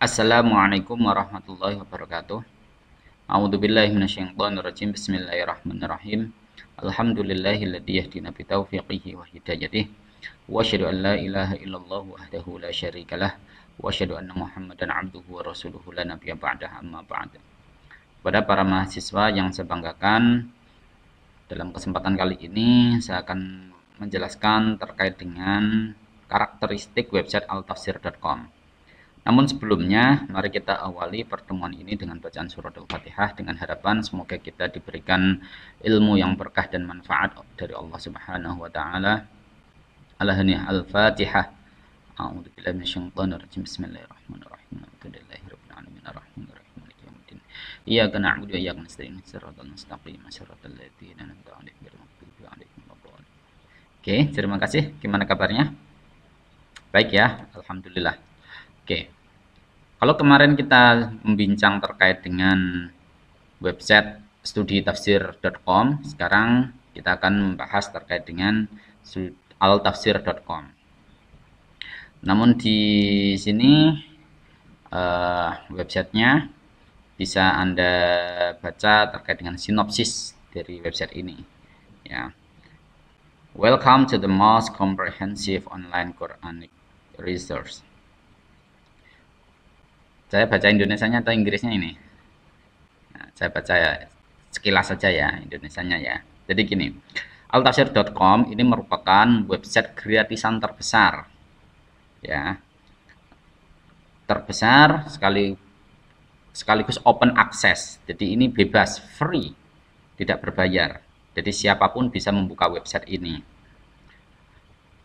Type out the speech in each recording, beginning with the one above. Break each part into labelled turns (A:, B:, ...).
A: Assalamualaikum warahmatullahi wabarakatuh. A'udzubillahi minasyaitonirrajim. Bismillahirrahmanirrahim. Alhamdulillahilladzi yahdina bitaufiqihi wa hidayatihi. Wa asyhadu an la ilaha illallah wahdahu la syarikalah. Wa asyhadu anna Muhammadan abduhu wa rasuluhu la nabiyya ba'dah, amma ba'd. Kepada para mahasiswa yang saya banggakan, dalam kesempatan kali ini saya akan menjelaskan terkait dengan karakteristik website altafsir.com. Namun sebelumnya, mari kita awali pertemuan ini dengan bacaan surat Al-Fatihah dengan harapan semoga kita diberikan ilmu yang berkah dan manfaat dari Allah Subhanahu wa taala. Al-Fatihah. A'udzubillahi minasyaitonir rajim. Bismillahirrahmanirrahim. Alhamdulillahirabbil alamin arrahmanirrahim maliki yaumiddin. Iyyaka na'budu wa iyyaka nasta'in. Shiratal mustaqim, shiratal ladzina an'amta 'alaihim ghairil maghdubi 'alaihim waladdallin. Oke, terima kasih. Gimana kabarnya? Baik ya, alhamdulillah. Oke, kalau kemarin kita membincang terkait dengan website studitafsir.com, sekarang kita akan membahas terkait dengan altafsir.com. Namun di sini websitenya bisa Anda baca terkait dengan sinopsis dari website ini. Ya, welcome to the most comprehensive online Quranic resource. Saya baca Indonesianya atau Inggrisnya ini? Nah, saya baca ya, sekilas saja ya Indonesianya ya. Jadi gini, altafsir.com ini merupakan website gratisan terbesar, ya, terbesar sekaligus open access. Jadi ini bebas, free, tidak berbayar. Jadi siapapun bisa membuka website ini.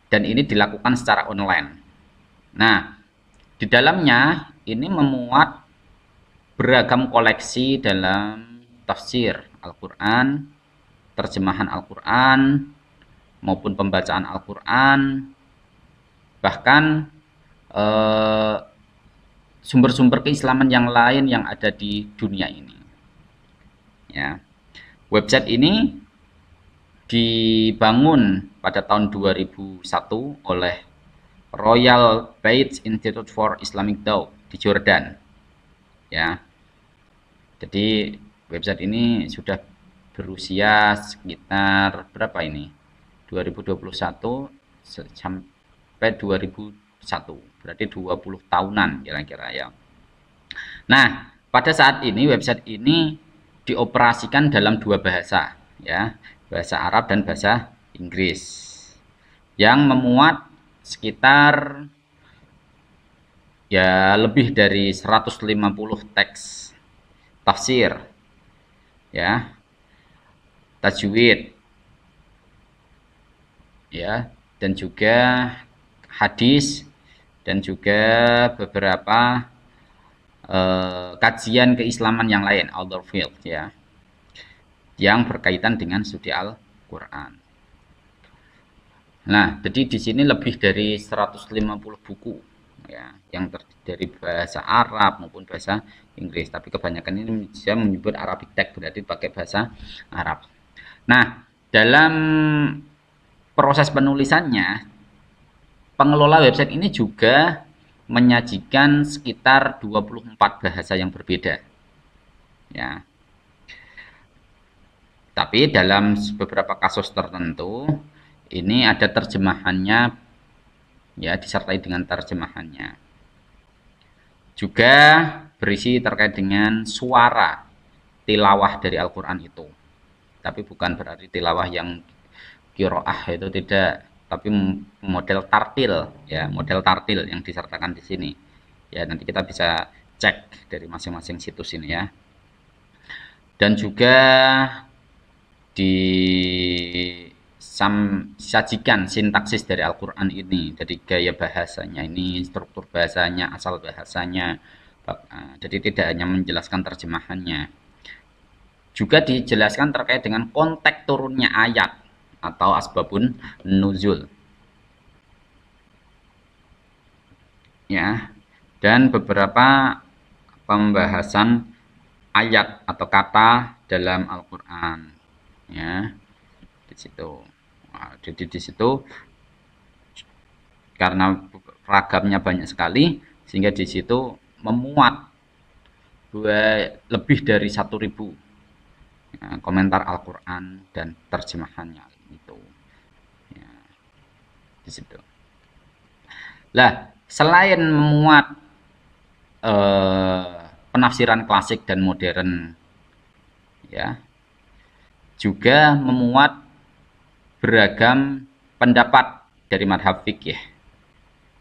A: Dan ini dilakukan secara online. Nah, di dalamnya ini memuat beragam koleksi dalam tafsir Al-Quran, terjemahan Al-Quran, maupun pembacaan Al-Quran, bahkan sumber-sumber keislaman yang lain yang ada di dunia ini. Ya. Website ini dibangun pada tahun 2001 oleh Royal Beit Institute for Islamic Thought di Jordan, ya. Jadi website ini sudah berusia sekitar berapa ini? 2021 sampai 2001, berarti 20 tahunan kira-kira ya. Nah, pada saat ini website ini dioperasikan dalam dua bahasa, ya, bahasa Arab dan bahasa Inggris, yang memuat sekitar ya lebih dari 150 teks tafsir, ya, tajwid, ya, dan juga hadis, dan juga beberapa kajian keislaman yang lain, other field, ya, yang berkaitan dengan studi Al-Quran. Nah, jadi di sini lebih dari 150 buku, ya, yang terdiri dari bahasa Arab maupun bahasa Inggris, tapi kebanyakan ini bisa menyebut Arabic text, berarti pakai bahasa Arab. Nah, dalam proses penulisannya, pengelola website ini juga menyajikan sekitar 24 bahasa yang berbeda, ya. Tapi dalam beberapa kasus tertentu ini ada terjemahannya, ya, disertai dengan terjemahannya. Juga berisi terkait dengan suara tilawah dari Al-Quran itu. Tapi bukan berarti tilawah yang qiraah, itu tidak, tapi model tartil, ya, model tartil yang disertakan di sini. Ya, nanti kita bisa cek dari masing-masing situs ini ya. Dan juga disajikan sintaksis dari Al-Quran ini, dari gaya bahasanya ini, struktur bahasanya, asal bahasanya. Jadi tidak hanya menjelaskan terjemahannya, juga dijelaskan terkait dengan konteks turunnya ayat atau asbabun nuzul, ya, dan beberapa pembahasan ayat atau kata dalam Al-Quran, ya, di situ. Nah, jadi di situ karena ragamnya banyak sekali, sehingga di situ memuat lebih dari 1.000 komentar Al-Quran dan terjemahannya itu ya, di situ. Lah, selain memuat penafsiran klasik dan modern, ya, juga memuat beragam pendapat dari madhab fikih,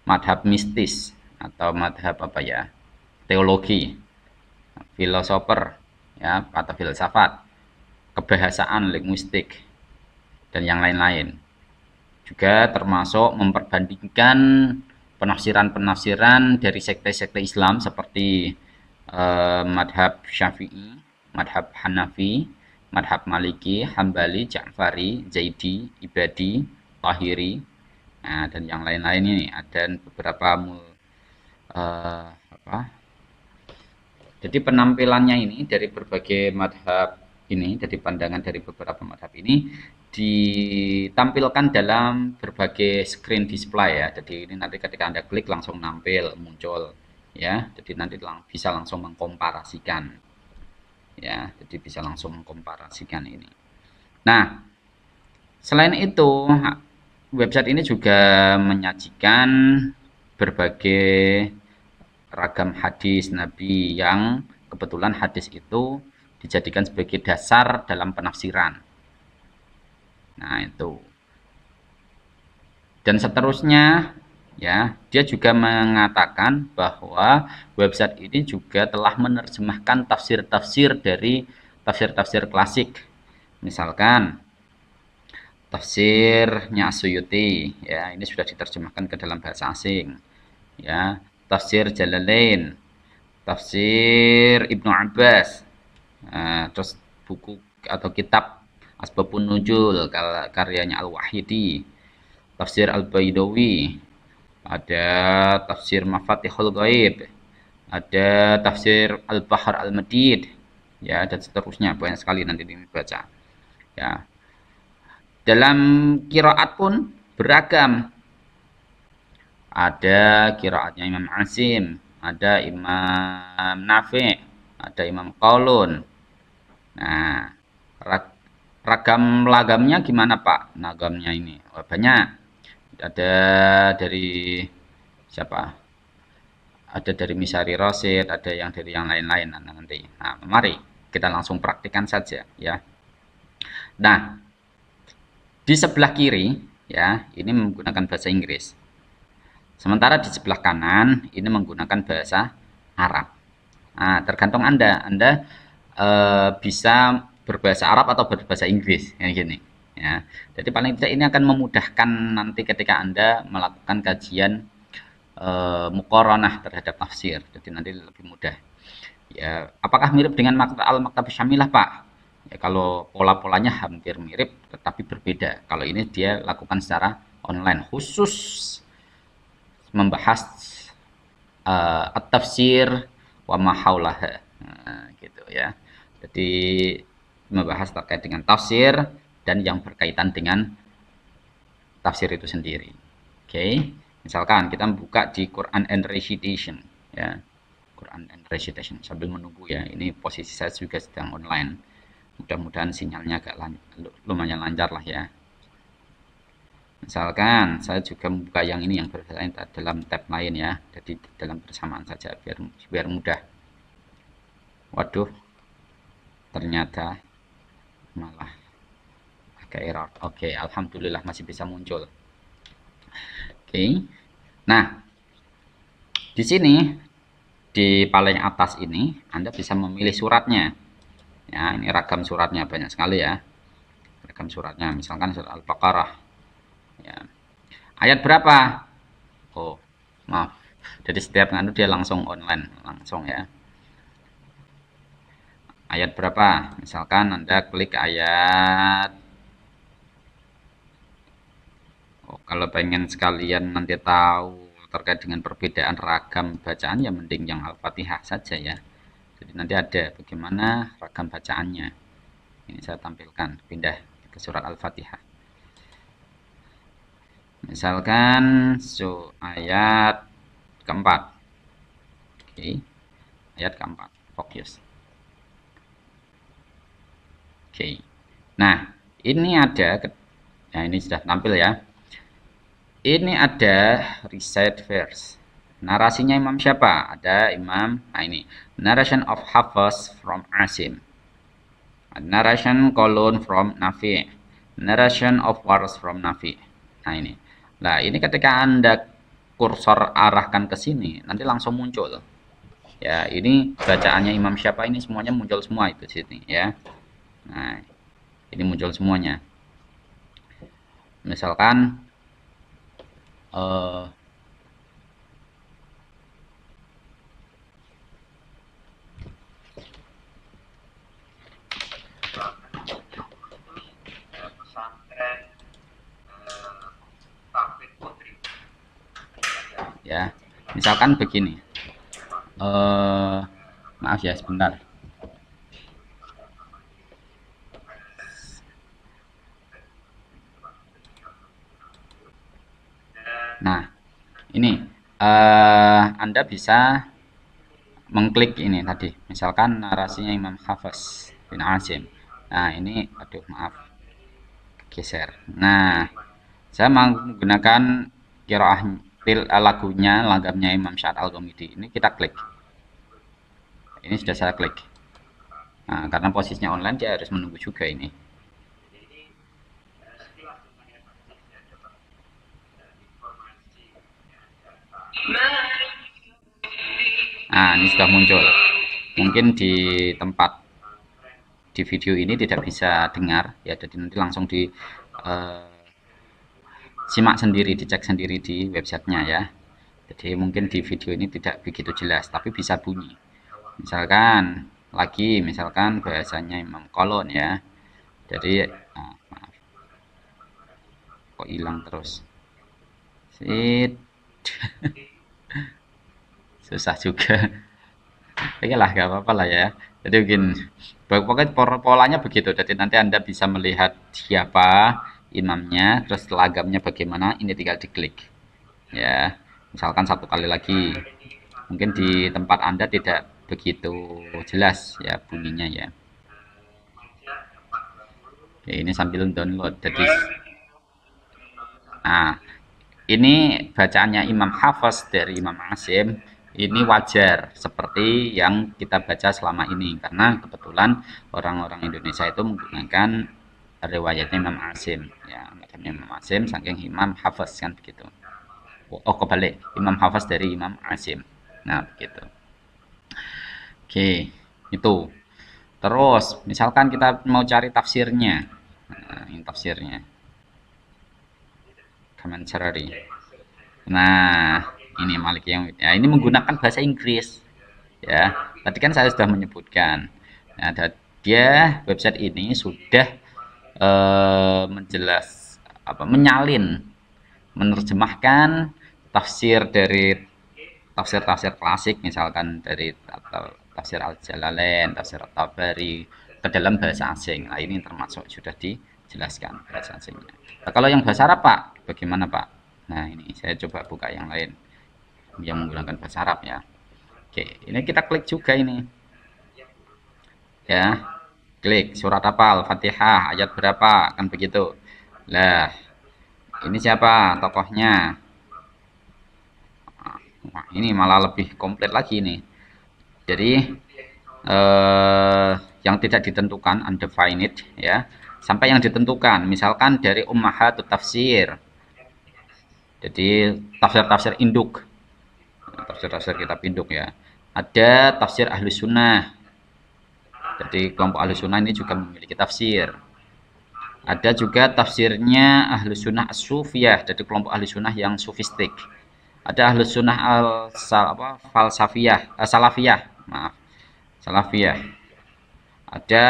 A: madhab mistis, atau madhab apa ya, teologi, filosofer, ya, atau filsafat, kebahasaan, linguistik, dan yang lain-lain. Juga termasuk memperbandingkan penafsiran-penafsiran dari sekte-sekte Islam seperti madhab Syafi'i, madhab Hanafi, madhab Maliki, Hambali, Ja'fari, Zaidi, Ibadi, Tahiri, nah, dan yang lain-lain ini. Ada beberapa jadi penampilannya ini dari berbagai madhab ini, dari pandangan dari beberapa madhab ini ditampilkan dalam berbagai screen display ya. Jadi ini nanti ketika Anda klik langsung nampil, muncul ya. Jadi nanti bisa langsung mengkomparasikan ya. Jadi bisa langsung mengkomparasikan ini. Nah, selain itu website ini juga menyajikan berbagai ragam hadis Nabi yang kebetulan hadis itu dijadikan sebagai dasar dalam penafsiran. Nah, itu. Dan seterusnya ya, dia juga mengatakan bahwa website ini juga telah menerjemahkan tafsir-tafsir dari tafsir-tafsir klasik. Misalkan tafsirnya Suyuti ya, ini sudah diterjemahkan ke dalam bahasa asing. Ya, tafsir Jalalain, tafsir Ibnu Abbas, terus buku atau kitab Asbabun Nuzul karyanya Al-Wahidi, tafsir Al-Baidawi, ada tafsir Mafatihul Ghaib, ada tafsir Al-Bahr Al-Madid, ya, dan seterusnya, banyak sekali nanti dibaca. Ya. Dalam qiraat pun beragam. Ada qiraatnya Imam Asim, ada Imam Nafi', ada Imam Qaulun. Nah, ragam-lagamnya gimana Pak? Nagamnya ini banyak. Ada dari siapa? Ada dari Misari Rosid, ada yang dari yang lain-lain nanti. Nah, mari kita langsung praktikkan saja ya. Nah, di sebelah kiri ya, ini menggunakan bahasa Inggris. Sementara di sebelah kanan ini menggunakan bahasa Arab. Nah, tergantung Anda. Anda bisa berbahasa Arab atau berbahasa Inggris, kayak gini. Ya, jadi paling tidak ini akan memudahkan nanti ketika Anda melakukan kajian muqaranah terhadap tafsir. Jadi nanti lebih mudah. Ya, apakah mirip dengan Al-Maktab Syamilah, Pak? Ya, kalau pola-polanya hampir mirip, tetapi berbeda. Kalau ini dia lakukan secara online, khusus membahas at-tafsir wa ma haulaha, gitu ya. Jadi membahas terkait dengan tafsir dan yang berkaitan dengan tafsir itu sendiri. Oke, misalkan kita buka di Quran and Recitation ya. Quran and Recitation sambil menunggu ya. Ini posisi saya juga sedang online. Mudah-mudahan sinyalnya agak lumayan lancar lah ya. Misalkan saya juga membuka yang ini yang berlain dalam tab lain ya. Jadi dalam bersamaan saja biar mudah. Waduh, ternyata malah agak error. Oke, alhamdulillah masih bisa muncul. Oke. Nah, di sini di paling atas ini Anda bisa memilih suratnya. Ya, ini ragam suratnya banyak sekali ya. Ragam suratnya, misalkan surat Al-Baqarah. Ya. Ayat berapa? Oh, maaf. Jadi setiap anu dia langsung online, langsung ya. Ayat berapa? Misalkan Anda klik ayat. Oh, kalau pengen sekalian nanti tahu terkait dengan perbedaan ragam bacaan ya mending yang Al-Fatihah saja ya. Jadi nanti ada bagaimana ragam bacaannya. Ini saya tampilkan, pindah ke surat Al-Fatihah. Misalkan ayat keempat. Oke, ayat keempat, fokus. Oke, nah ini ada, nah ini sudah tampil ya. Ini ada recite verse. Narasinya Imam siapa? Ada Imam, nah ini, narration of Hafiz from Asim. Narration kolon from Nafi. Narration of Wars from Nafi. Nah ini. Nah ini ketika Anda kursor arahkan ke sini, nanti langsung muncul. Ya, ini bacaannya Imam siapa, ini semuanya muncul semua itu sini ya. Nah, ini muncul semuanya. Misalkan ya, misalkan begini. Maaf ya sebentar. Nah, ini Anda bisa mengklik ini tadi, misalkan narasinya Imam Hafiz bin Asim. Nah, ini aduh maaf, geser. Nah, saya menggunakan qiraah lagunya langgamnya Imam Syad Al-Ghamidi. Ini kita klik. Ini sudah saya klik. Nah, karena posisinya online dia harus menunggu juga ini. Nah, ini sudah muncul. Mungkin di tempat di video ini tidak bisa dengar ya, jadi nanti langsung di simak sendiri, dicek sendiri di websitenya ya. Jadi mungkin di video ini tidak begitu jelas, tapi bisa bunyi. Misalkan lagi, misalkan bahasanya Imam Kolon ya. Jadi maaf, kok hilang terus. Sit. Susah juga. Oke lah, gak apa-apa lah ya. Jadi mungkin pokoknya polanya begitu. Jadi nanti Anda bisa melihat siapa imamnya, terus lagamnya bagaimana. Ini tinggal diklik. Ya, misalkan satu kali lagi. Mungkin di tempat Anda tidak begitu jelas ya bunyinya ya. Oke, ini sambil download. Jadi, nah, ini bacaannya Imam Hafiz dari Imam Asim. Ini wajar seperti yang kita baca selama ini, karena kebetulan orang-orang Indonesia itu menggunakan riwayatnya Imam Asim ya, Imam Asim saking Imam Hafiz kan begitu. Oh kebalik, Imam Hafiz dari Imam Asim. Nah begitu. Oke, itu. Terus misalkan kita mau cari tafsirnya. Nah, ini tafsirnya. Commentary. Nah, ini Malik yang ya, ini menggunakan bahasa Inggris. Ya, tadi kan saya sudah menyebutkan. Nah, dia website ini sudah menyalin, menerjemahkan tafsir dari tafsir-tafsir klasik, misalkan dari atau tafsir Al-Jalalain, tafsir At-Tabari ke dalam bahasa asing. Nah, ini termasuk sudah dijelaskan bahasa asingnya. Nah, kalau yang bahasa Arab, Pak, bagaimana, Pak? Nah, ini saya coba buka yang lain yang menggunakan bahasa Arab ya. Oke, ini kita klik juga ini. Ya. Klik surat apa? Al-Fatihah ayat berapa? Kan begitu. Lah, ini siapa tokohnya? Wah, ini malah lebih komplit lagi nih. Jadi yang tidak ditentukan, undefined ya, sampai yang ditentukan. Misalkan dari Ummahatut Tafsir. Jadi tafsir-tafsir induk. Tafsir-tafsir kitab induk ya. Ada tafsir Ahlus Sunnah. Jadi kelompok Ahlus Sunnah ini juga memiliki tafsir. Ada juga tafsirnya Ahlus Sunnah As-Sufiyah, jadi kelompok Ahlus Sunnah yang sufistik. Ada Ahlus Sunnah Falsafiyah, Salafiyah, maaf, Salafiyah. Ada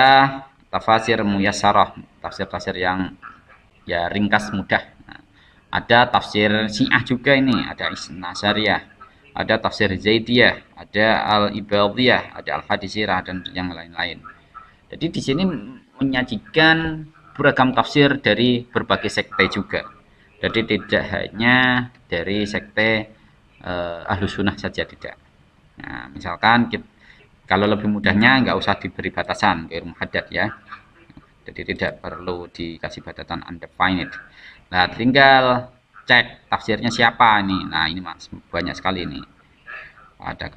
A: tafsir Muyassarah, tafsir-tafsir yang ya ringkas mudah. Nah, ada tafsir Syiah juga ini, ada Isna Syariah, ada tafsir Zaidiyah, ada Al-Ibadiyah, ada Al-Hadisirah dan yang lain-lain. Jadi di sini menyajikan beragam tafsir dari berbagai sekte juga. Jadi tidak hanya dari sekte Ahlus Sunnah saja, tidak. Nah, misalkan kalau lebih mudahnya nggak usah diberi batasan ke muhaddad ya. Jadi tidak perlu dikasih batasan undefined. Nah, tinggal cek tafsirnya siapa nih. Nah, ini mas banyak sekali nih. Ada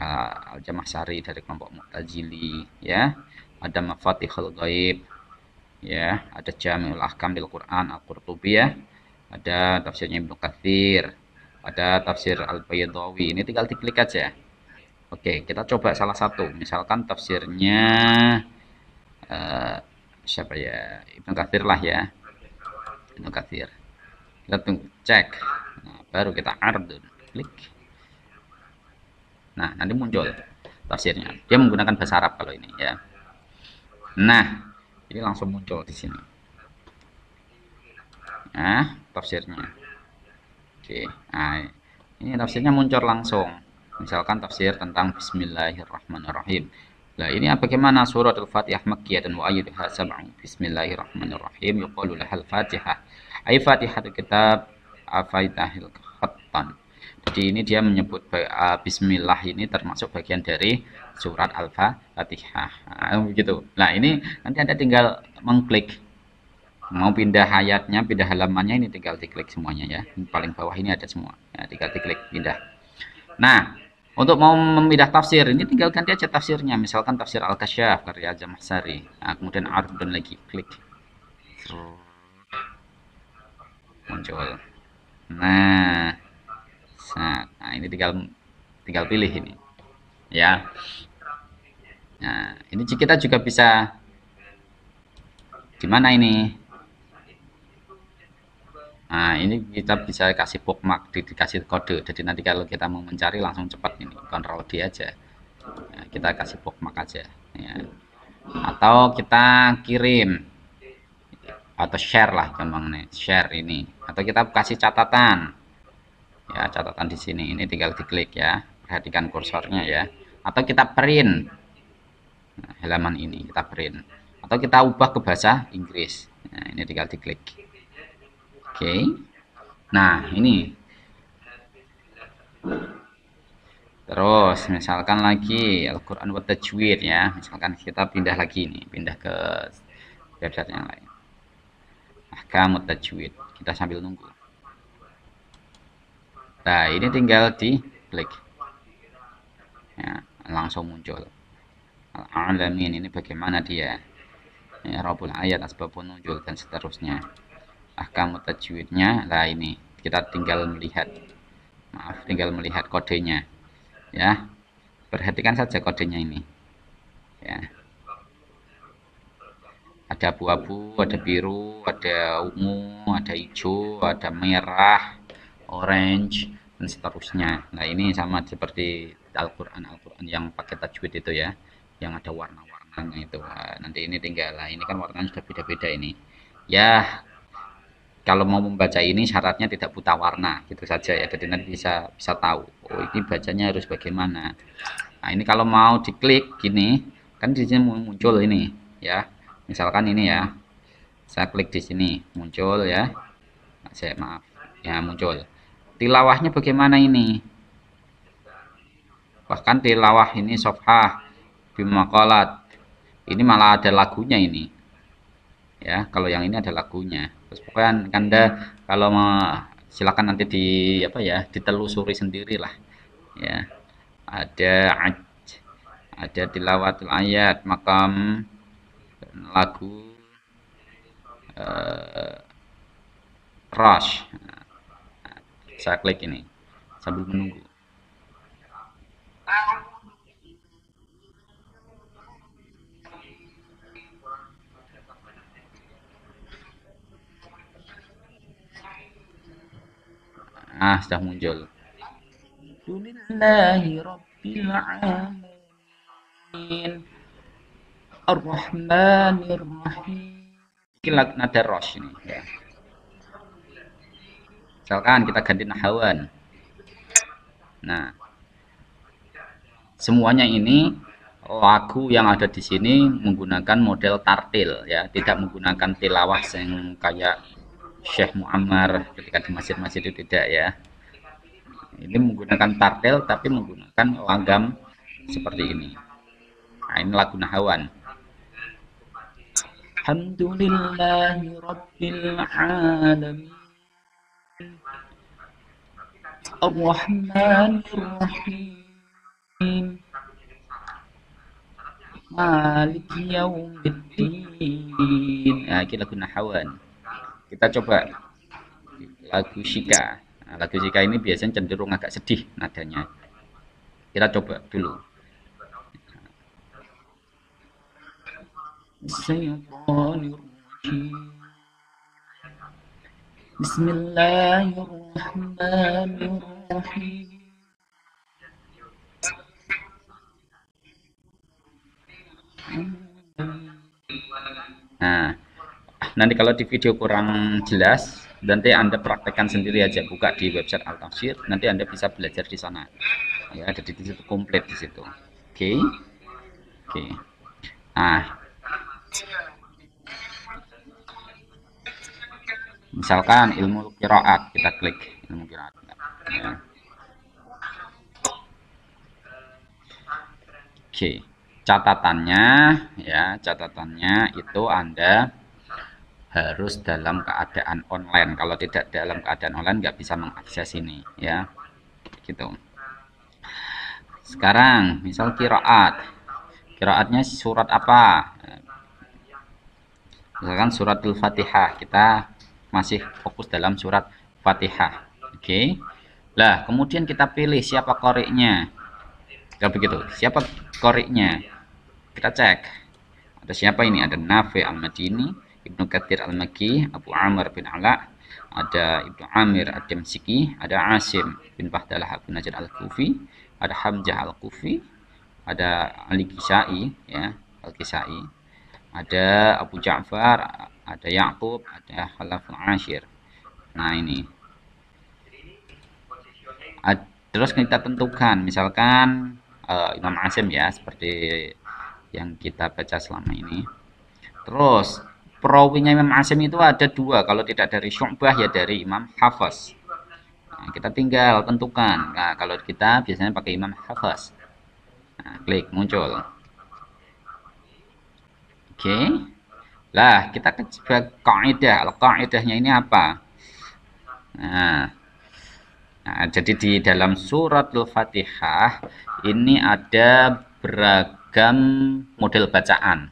A: Al-Jamaahsyari dari kelompok Mu'tazili ya. Ada Mafatihul Ghaib ya, ada Jami'ul Ahkam bil Quran Al-Qurtubi ya. Ada tafsirnya Ibnu Katsir, ada tafsir Al-Baydawi. Ini tinggal diklik aja. Oke, kita coba salah satu. Misalkan tafsirnya siapa ya? Ibnu Katsir lah ya. Ibnu Katsir. Kita tunggu cek. Nah, baru kita ardun. Klik. Nah, nanti muncul tafsirnya. Dia menggunakan bahasa Arab kalau ini ya. Nah, ini langsung muncul di sini. Nah, tafsirnya. Oke. Nah, ini tafsirnya muncul langsung. Misalkan tafsir tentang Bismillahirrahmanirrahim. Nah, ini bagaimana surat Al-Fatihah Makkiyah dan wa ayyuha sab'u. Bismillahirrahmanirrahim. Yuqalu lahal Fatihah. Ay Fatihatul Kitab afaitahil khattan. Jadi ini dia menyebut Bismillah ini termasuk bagian dari surat Al-Fatihah. Nah, begitu. Nah, ini nanti Anda tinggal mengklik. Mau pindah ayatnya, pindah halamannya, ini tinggal diklik semuanya ya. Paling bawah ini ada semua. Ya, tinggal diklik pindah. Nah, untuk mau memindah tafsir, ini tinggal ganti aja tafsirnya. Misalkan tafsir Al-Kasyaf karya Al-Jamaahsyari. Nah, kemudian ardun lagi, klik. Muncul. Nah, ini tinggal pilih ini. Ya. Nah, ini kita juga bisa di mana ini? Nah, ini kita bisa kasih bookmark, dikasih kode. Jadi nanti kalau kita mau mencari langsung cepat ini, Ctrl D aja. Nah, kita kasih bookmark aja. Ya. Atau kita kirim atau share lah gampangnya, share ini. Atau kita kasih catatan. Ya, catatan di sini. Ini tinggal diklik ya. Perhatikan kursornya ya. Atau kita print. Nah, halaman ini kita print. Atau kita ubah ke bahasa Inggris. Nah, ini tinggal diklik. Oke. Nah, ini. Terus, misalkan lagi Al-Quran wa Tajwid ya. Misalkan kita pindah lagi nih, pindah ke website yang lain. Ahkam Tajwid. Kita sambil nunggu. Nah, ini tinggal diklik. Ya, langsung muncul. Al-Alamin ini bagaimana dia? Ya, Rabbul Ayat, Asbabun Nuzul dan seterusnya. Ahkam tajwidnya. Nah, ini kita tinggal melihat, tinggal melihat kodenya ya. Perhatikan saja kodenya ini ya. Ada abu-abu, ada biru, ada ungu, ada hijau, ada merah, orange dan seterusnya. Nah, ini sama seperti Al-Quran yang pakai tajwid itu ya, yang ada warna-warnanya itu. Nah, nanti ini tinggal, lah ini kan warnanya sudah beda-beda ini ya. Kalau mau membaca ini syaratnya tidak buta warna gitu saja ya, jadi nanti bisa tahu oh ini bacanya harus bagaimana. Nah, ini kalau mau diklik gini kan di sini muncul ini ya, misalkan ini ya, saya klik di sini muncul ya. Nah, maaf ya, muncul tilawahnya bagaimana ini, bahkan tilawah ini sofhah bimaqalat ini malah ada lagunya ini ya. Kalau yang ini ada lagunya. Terus pokoknya Anda kalau mau silakan nanti ditelusuri sendirilah ya. Ada tilawatul ayat, makam, lagu, rush. Nah, saya klik ini sambil menunggu. Sudah muncul. Alhamdulillahi Rabbil Alamin Ar-Rahmanir Rahim. Ini nada rosh ini ya. Misalkan kita ganti nahawan. Nah, semuanya ini lagu yang ada di sini menggunakan model tartil ya, tidak menggunakan tilawah yang kayak Syekh Muammar ketika di masjid-masjid itu, tidak ya. Ini menggunakan tartil tapi menggunakan langgam seperti ini. Nah, ini lagu Nahawan. Alhamdulillahi Rabbil Alamin Ar-Rahmanir-Rahim Maliki Yaumiddin. Nah, ini lagu Nahawan. Kita coba lagu Shika. Nah, lagu Shika ini biasanya cenderung agak sedih nadanya. Kita coba dulu. Bismillahirrahmanirrahim. Nah, nanti kalau di video kurang jelas, nanti Anda praktekkan sendiri aja, buka di website Al-Tafsir, nanti Anda bisa belajar di sana. Ya, ada di situ komplit di situ. Oke. Oke. Nah, misalkan ilmu qiraat, kita klik ilmu qiraat. Ya. Oke. Catatannya itu Anda harus dalam keadaan online. Kalau tidak dalam keadaan online nggak bisa mengakses ini, ya. Gitu. Sekarang misal qiraatnya surat apa? Misalkan suratul Fatihah, kita masih fokus dalam surat Fatihah. Oke. Lah, kemudian kita pilih siapa qori'nya. Kalau begitu, siapa qori'nya? Kita cek. Ada siapa ini? Ada Nafi Al-Madini, Ibnu Katsir Al-Makki, Abu Amr bin Ala, ada Ibnu Amir Ad-Damsiki, ada Asim bin Bahdalah Abu Najjar Al-Kufi, ada Hamzah Al-Kufi, ada Ali Kisai, ya, Al-Kisai, ada Abu Ja'far, ada Ya'qub, ada Khalaful Ashir. Nah, ini. Terus kita tentukan, misalkan Imam Asim, ya, seperti yang kita baca selama ini. Terus perawinya Imam Asim itu ada dua, kalau tidak dari Syu'bah ya dari Imam Hafaz. Nah, kita tinggal tentukan. Nah, kalau kita biasanya pakai Imam Hafaz. Nah, klik muncul. Oke. Lah, kita coba kaidah. Kaidahnya ini apa? Nah, jadi di dalam suratul Fatihah ini ada beragam model bacaan.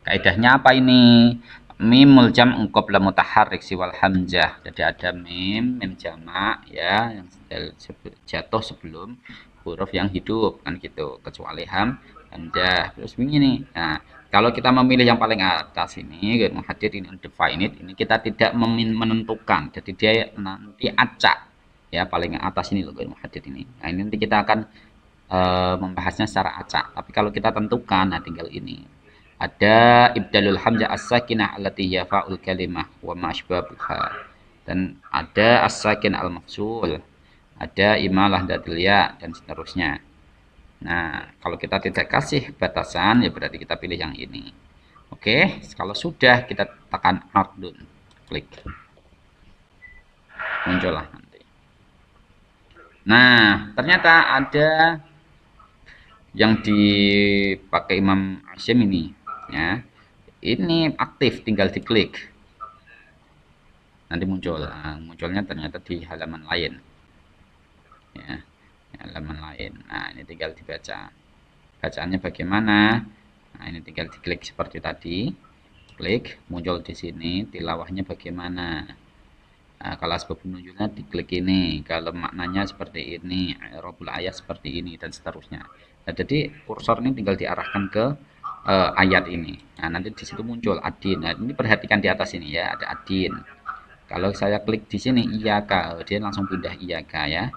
A: Kaidahnya apa ini? Mim muljam qabla mutaharrik siwal hamzah. Jadi ada mim jamak, ya, yang jatuh sebelum huruf yang hidup, kan gitu, kecuali hamzah. Terus begini. Nah, kalau kita memilih yang paling atas ini, muhaddid ini undefined, ini kita tidak menentukan. Jadi dia nanti acak, ya, paling atas ini loh muhaddid ini. Nah, ini nanti kita akan membahasnya secara acak. Tapi kalau kita tentukan, nah tinggal ini. Ada ibdalul hamzah as-sakinah allati hiya fa'ul kalimah wa ma asbabuha. Dan ada as-sakin al-mafsul. Ada imalah datil ya dan seterusnya. Nah, kalau kita tidak kasih batasan, ya berarti kita pilih yang ini. Oke, kalau sudah kita tekan ardun, klik. Muncullah nanti. Nah, ternyata ada yang dipakai Imam Asim ini, ya, ini aktif, tinggal diklik nanti muncul. Nah, munculnya ternyata di halaman lain, ya, halaman lain. Nah, ini tinggal dibaca bacaannya bagaimana. Nah, ini tinggal diklik seperti tadi, klik, muncul di sini tilawahnya bagaimana. Nah, kalau asbab nuzulnya diklik ini, kalau maknanya seperti ini, i'rabul ayat seperti ini, dan seterusnya. Nah, jadi kursor ini tinggal diarahkan ke ayat ini. Nah, nanti di situ muncul adin. Nah, ini perhatikan di atas ini, ya, ada adin. Kalau saya klik di sini iyaka, dia langsung pindah iyaka, ya.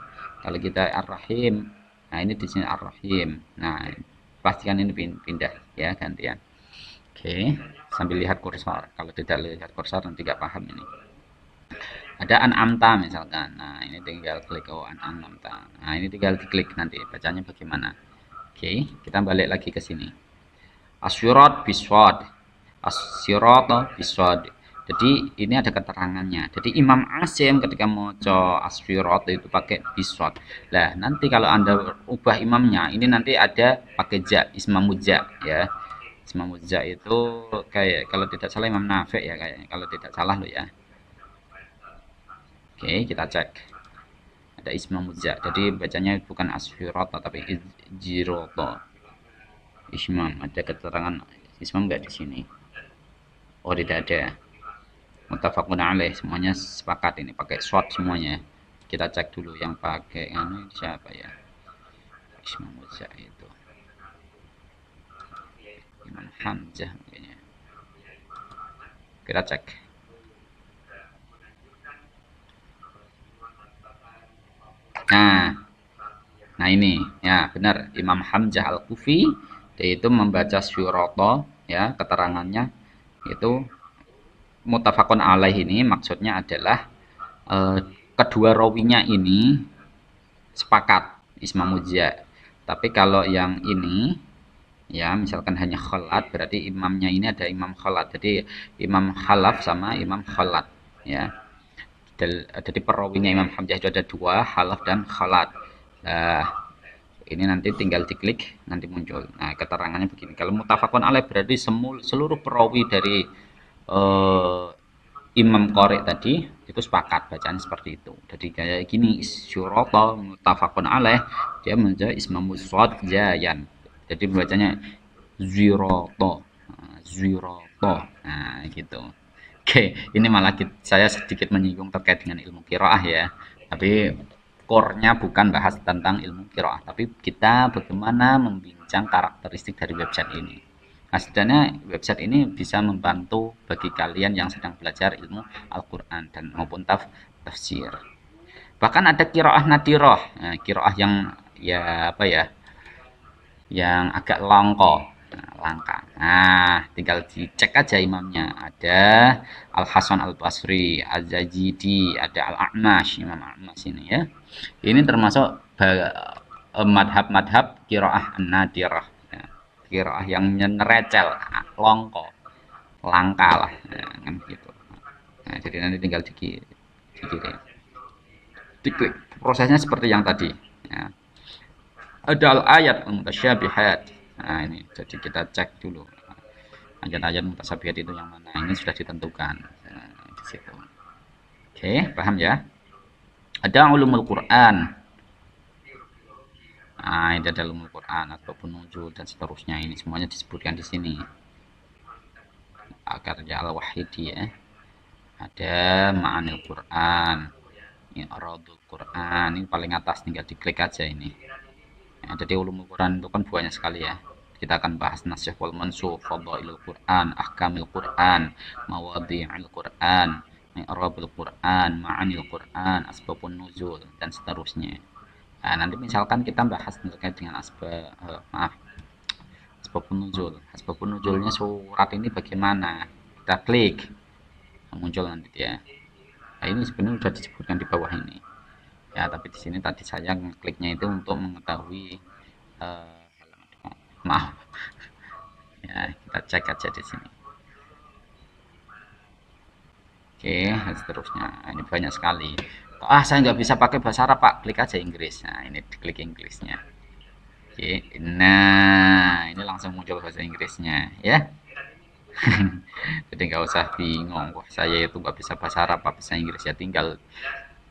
A: Kalau kita ar-rahim, nah ini di sini ar-rahim. Nah, pastikan ini pindah, ya, gantian. Oke, sambil lihat kursor. Kalau tidak lihat kursor nanti nggak paham ini. Ada an'amta misalkan. Nah, ini tinggal klik an'amta. Nah, ini tinggal diklik nanti bacanya bagaimana. Oke, kita balik lagi ke sini. Asyirat biswad. Asyirat biswad. Jadi ini ada keterangannya. Jadi Imam Asim ketika maca asfirat itu pakai biswat. Lah nanti kalau Anda ubah imamnya, ini nanti ada pakai ja, ismamujja ya. Ismamujja itu kayak kalau tidak salah Imam Nafi' ya kayaknya, kalau tidak salah lo ya. Oke, kita cek. Ada ismamujza. Jadi bacanya bukan asfirat tapi jiroto. Ismam, ada keterangan ismam enggak di sini? Oh, tidak ada. Muttafaqun alaih, semuanya sepakat ini pakai short semuanya. Kita cek dulu yang pakai ini siapa ya? Ismamujza itu Imam Hamzah mungkinnya. Kita cek. Nah ini ya benar, Imam Hamzah Al-Kufi yaitu membaca syuroto ya, keterangannya itu muttafaqun alaih. Ini maksudnya adalah kedua rawinya ini sepakat ismamujza. Tapi kalau yang ini ya misalkan hanya kholat, berarti imamnya ini ada imam kholat. Jadi imam khalaf sama imam kholat ya. Jadi perawinya Imam Hamzah itu ada dua, khalaf dan kholat. Nah, ini nanti tinggal diklik nanti muncul. Nah, keterangannya begini. Kalau muttafaqun alaih berarti seluruh perawi dari Imam Qori tadi itu sepakat bacaan seperti itu. Jadi kayak gini, syurata muttafaqun alaih, dia menjadi ismamus shad jayan. Jadi bacanya zirato. Zirato. Nah, gitu. Oke, ini malah saya sedikit menyinggung terkait dengan ilmu qiraah ya. Tapi core-nya bukan bahas tentang ilmu qiraah, tapi kita bagaimana membincang karakteristik dari website ini. Nah, sebenarnya website ini bisa membantu bagi kalian yang sedang belajar ilmu Al-Quran dan maupun tafsir. Bahkan ada qiraah nadiroh, nah, qiraah yang ya apa ya, yang agak langka. Nah, tinggal dicek aja imamnya. Ada Al-Hasan Al-Basri, Az-Zajidi, ada Al-A'mash, Imam A'mash ini ya. Ini termasuk madhab-madhab qiraah an-nadirah. Qiraah yang nyerecel, langka lah, kan gitu. Nah, jadi nanti tinggal diklik. Prosesnya seperti yang tadi. Ya. Ada al-ayat mutasyabihat. Nah, ini jadi kita cek dulu. Ayat-ayat mutasyabihat itu yang mana? Ini sudah ditentukan. Nah, di situ. Oke, paham ya? Ada ulumul Quran. Nah, ini ada ulumul Quran atau penunjuk dan seterusnya. Ini semuanya disebutkan di sini. Akarja al-Wahidi ya. Ada ma'anil Quran. Ini aradul Quran. Ini paling atas, tinggal diklik aja ini. Ya, jadi ulumul Quran itu kan banyak sekali ya. Kita akan bahas nasikh wal mansukh, fadhailul Quran, ahkamil Quran, mawadhi'il Quran, i'rabul Quran, ma'anil Quran, asbabun nuzul dan seterusnya. Nah, nanti misalkan kita bahas terkait dengan asbabun nuzul. Asbabun nuzulnya surat ini bagaimana? Kita klik, muncul nanti dia. Nah, ini sebenarnya sudah disebutkan di bawah ini. Ya, tapi di sini tadi saya ngekliknya itu untuk mengetahui maaf. Ya, kita cek aja di sini. Oke, dan seterusnya. Nah, ini banyak sekali. Saya nggak bisa pakai bahasa Arab Pak, klik aja Inggris. Nah, ini klik Inggrisnya. Oke, nah ini langsung muncul bahasa Inggrisnya ya. Jadi nggak usah bingung, wah saya itu nggak bisa bahasa Arab, bisa Inggris, ya tinggal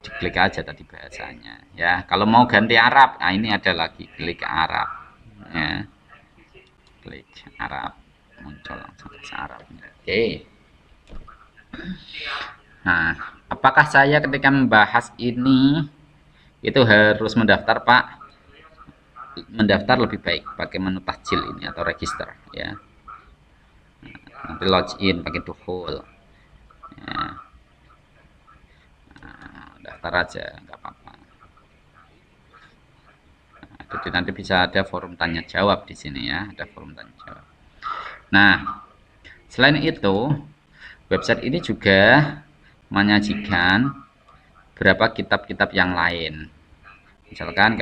A: diklik aja tadi bahasanya ya. Kalau mau ganti Arab, nah ini ada lagi, klik Arab ya, klik Arab, muncul langsung bahasa Arabnya. Oke. Nah, apakah saya ketika membahas ini itu harus mendaftar Pak? Mendaftar lebih baik pakai menu tahjil ini atau register ya. Nanti login pakai dukhul ya. Daftar aja nggak apa-apa. Nah, jadi nanti bisa ada forum tanya jawab di sini ya, ada forum tanya jawab. Nah, selain itu website ini juga menyajikan beberapa kitab-kitab yang lain. Misalkan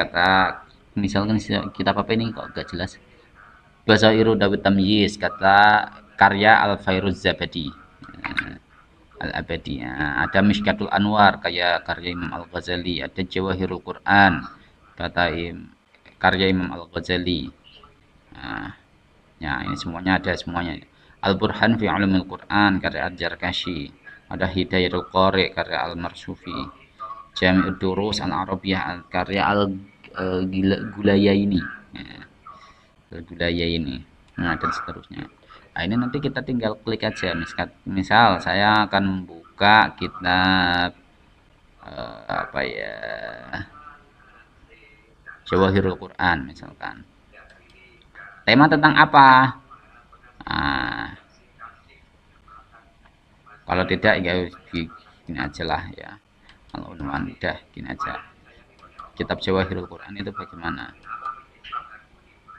A: kitab apa ini kok gak jelas? Basairu Dawud Tamyiz, kata karya Al-Fairuz Zabadi. Al-Abadi. Ya. Ada Mishkatul Anwar kayak karya Imam Al-Ghazali, ada Jawahirul Quran kata karya Imam Al-Ghazali. Nah, ya ini semuanya ada semuanya. Al-Burhan fi Ulumil Quran karya Al-Jarkashi, ada Hidayatul Qari karya Al-Marsufi, Jami'ud Durus Al-Arabiyah karya Al-Gulayaini. Ya, Al-Gulayaini. Nah, dan seterusnya. Nah, ini nanti kita tinggal klik aja. Misal saya akan membuka kitab apa ya, Jawahirul Quran misalkan. Tema tentang apa? Nah, kalau tidak ya gini aja lah ya. Kalau udah gini aja. Kitab Jawahirul Quran itu bagaimana?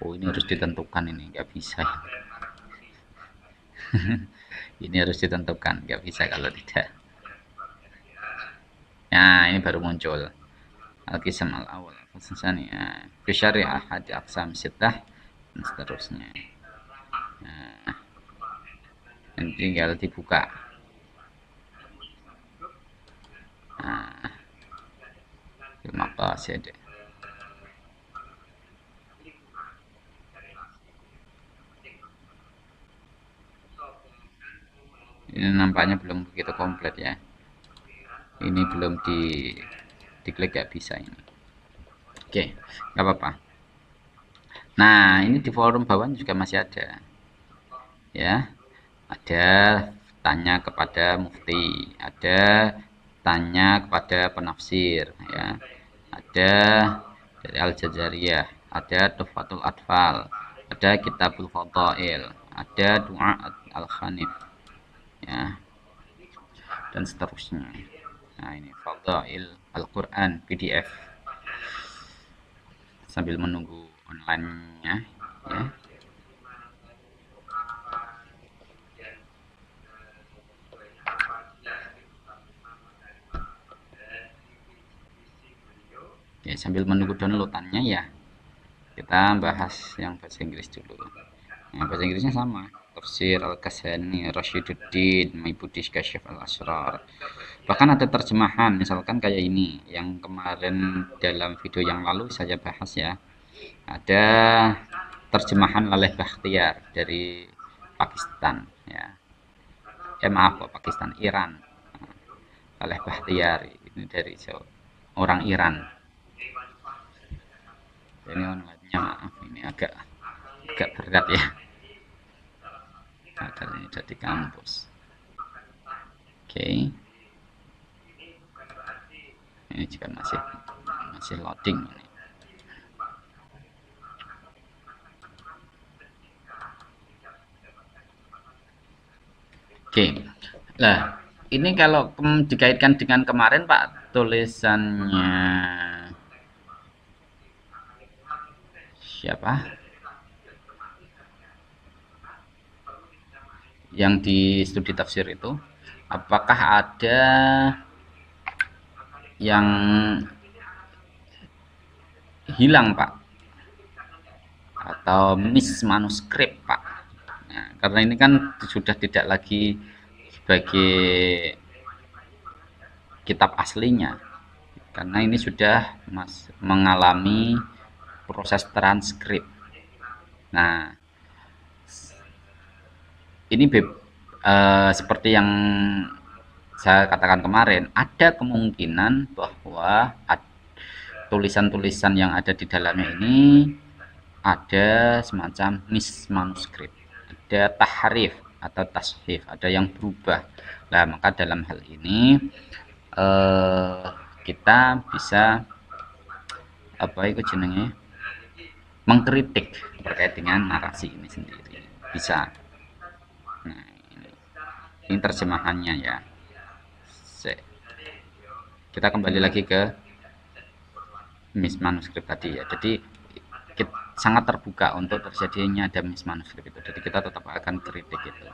A: Oh, ini harus ditentukan, ini nggak bisa. Ini harus ditentukan, nggak bisa kalau tidak. Nah, ini baru muncul. Al-Qisam al-awal, fasani ya. Fi syar'i ahad aqsam sittah dan seterusnya. Nah, nanti tinggal dibuka. Nah, maqasid. Ini nampaknya belum begitu komplit ya. Ini belum diklik, gak bisa ini. Oke, nggak apa-apa. Nah, ini di forum bawah juga masih ada ya. Ada tanya kepada mufti, ada tanya kepada penafsir ya, ada dari Al-Jazariyah, ada Tuhfatul Atfal, ada Kitabul Fadail, ada Doa Al-Khanif ya, dan seterusnya. Nah, ini Fadail Al-Quran PDF sambil menunggu online-nya ya. Ya, sambil menunggu downloadannya ya, kita bahas yang bahasa Inggris dulu. Nah, bahasa Inggrisnya sama, Tafsir Al-Kasani, Rashiduddin, Maibudish Kasyaf Al-Asrar. Bahkan ada terjemahan, misalkan kayak ini yang kemarin dalam video yang lalu saya bahas ya. Ada terjemahan Laleh Bakhtiar dari Pakistan ya. Maaf, Pakistan, Iran. Laleh Bakhtiar ini dari orang Iran. Ini online-nya maaf, ini agak berat ya. Padahal ini sudah di kampus. Oke. Ini juga masih loading ini. Oke. Nah, ini kalau dikaitkan dengan kemarin Pak, tulisannya siapa? Yang di studi tafsir itu, apakah ada yang hilang Pak? Atau miss manuskrip Pak? Nah, karena ini kan sudah tidak lagi sebagai kitab aslinya, karena ini sudah mengalami proses transkrip. Nah, ini seperti yang saya katakan kemarin, ada kemungkinan bahwa tulisan-tulisan yang ada di dalamnya ini ada semacam mismanuskrip, ada tahrif atau tashrif, ada yang berubah. Nah, maka dalam hal ini kita bisa apa itu jenenge, mengkritik terkait dengan narasi ini sendiri, bisa. Nah, ini terjemahannya ya. Kita kembali lagi ke mismanuskrip tadi ya. Jadi kita sangat terbuka untuk terjadinya ada mismanuskrip itu. Jadi kita tetap akan kritik itu.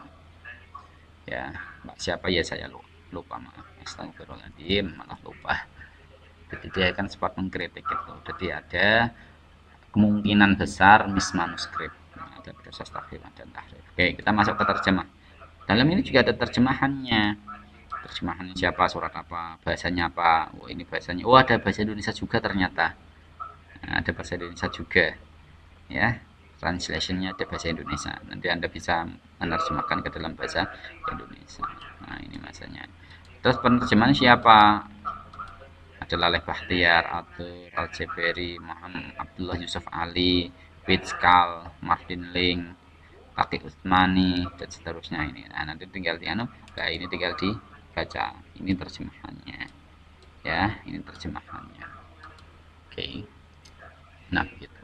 A: Ya, Mbak siapa ya, saya lupa, maaf. Astagfirullahaladzim, malah lupa. Jadi dia akan sempat mengkritik itu. Jadi ada kemungkinan besar mismanuskrip. Ada proses tahrif dan tahrif. Oke, kita masuk ke terjemah. Dalam ini juga ada terjemahannya. terjemahannya siapa, surat apa, bahasanya apa. Oh, ini bahasanya. Oh, ada bahasa Indonesia juga ternyata. Nah, ada bahasa Indonesia juga. Ya, translationnya ada bahasa Indonesia. Nanti Anda bisa menerjemahkan ke dalam bahasa Indonesia. Nah, ini masanya. Terus penerjemahan siapa? Ada Laleh Bahtiar, Arthur Al-Jaberi, Muhammad Abdullah Yusuf Ali, Witzkal, Martin Ling, Kaki Utsmani, dan seterusnya ini. Nah, nanti tinggal di nah ini tinggal dibaca. Ini terjemahannya. Ya, ini terjemahannya. Oke. Nah, begitu.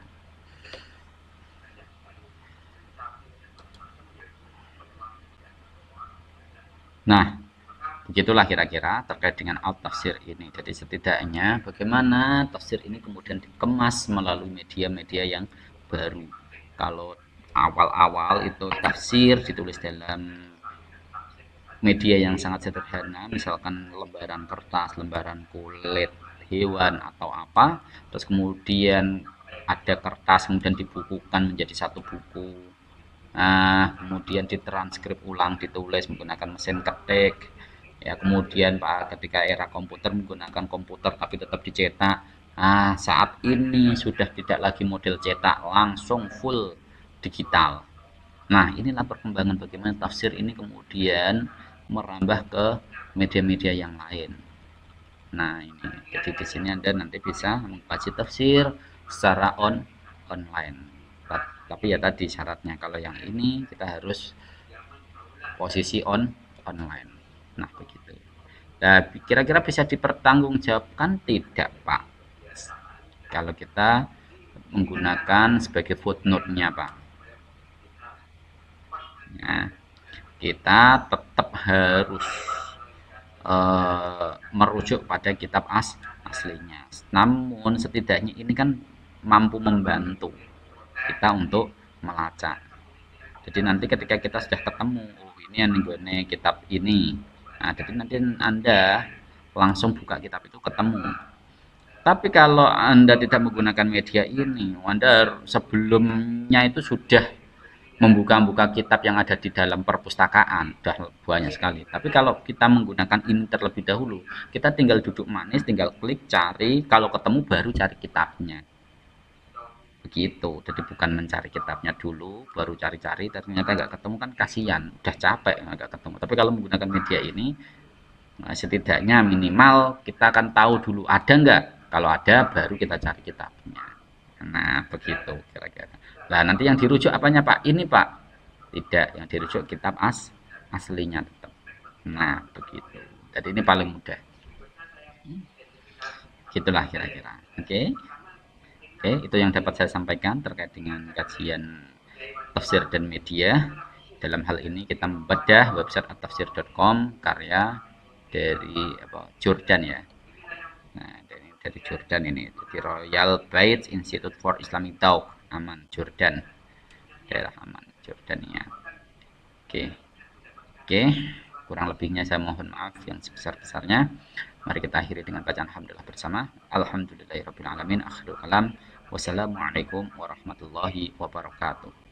A: Nah, begitulah kira-kira terkait dengan al-tafsir ini. Jadi setidaknya bagaimana tafsir ini kemudian dikemas melalui media-media yang baru. Kalau awal-awal itu tafsir ditulis dalam media yang sangat sederhana, misalkan lembaran kertas, lembaran kulit hewan atau apa, terus kemudian ada kertas kemudian dibukukan menjadi satu buku. Nah, kemudian ditranskrip ulang, ditulis menggunakan mesin ketik. Ya, kemudian Pak ketika era komputer menggunakan komputer tapi tetap dicetak. Nah, saat ini sudah tidak lagi model cetak, langsung full digital. Nah, inilah perkembangan bagaimana tafsir ini kemudian merambah ke media-media yang lain. Nah, ini. Jadi di sini Anda nanti bisa mengkaji tafsir secara online. Tapi ya tadi syaratnya kalau yang ini kita harus posisi online. Nah, begitu. Nah, kira-kira bisa dipertanggungjawabkan tidak, Pak? Kalau kita menggunakan sebagai footnote-nya, Pak. Nah, kita tetap harus merujuk pada kitab aslinya. Namun setidaknya ini kan mampu membantu kita untuk melacak. Jadi nanti ketika kita sudah ketemu, oh ini yang nih kitab ini. Nah, jadi nanti Anda langsung buka kitab itu ketemu. Tapi kalau Anda tidak menggunakan media ini, Anda sebelumnya itu sudah membuka-buka kitab yang ada di dalam perpustakaan, sudah banyak sekali. Tapi kalau kita menggunakan ini terlebih dahulu, kita tinggal duduk manis, tinggal klik, cari, kalau ketemu baru cari kitabnya. Begitu, jadi bukan mencari kitabnya dulu baru cari-cari ternyata nggak ketemu, kan kasihan, udah capek nggak ketemu. Tapi kalau menggunakan media ini, nah, setidaknya minimal kita akan tahu dulu ada nggak, kalau ada baru kita cari kitabnya. Nah, begitu kira-kira. Nah, nanti yang dirujuk apanya, Pak? Ini, Pak. Tidak, yang dirujuk kitab aslinya tetap. Nah, begitu. Jadi ini paling mudah. Gitulah kira-kira. Oke. Oke, itu yang dapat saya sampaikan terkait dengan kajian tafsir dan media. Dalam hal ini kita membedah website atafsir.com karya dari Jordan ya. Nah, dari Jordan ini, dari Royal Bait Institute for Islamic Thought, Amman, Jordan. Daerah Amman, Jordania. Oke. Oke, kurang lebihnya saya mohon maaf yang sebesar-besarnya. Mari kita akhiri dengan bacaan alhamdulillah bersama. Alhamdulillahirabbil alamin. Akhirul kalam. Wassalamualaikum warahmatullahi wabarakatuh.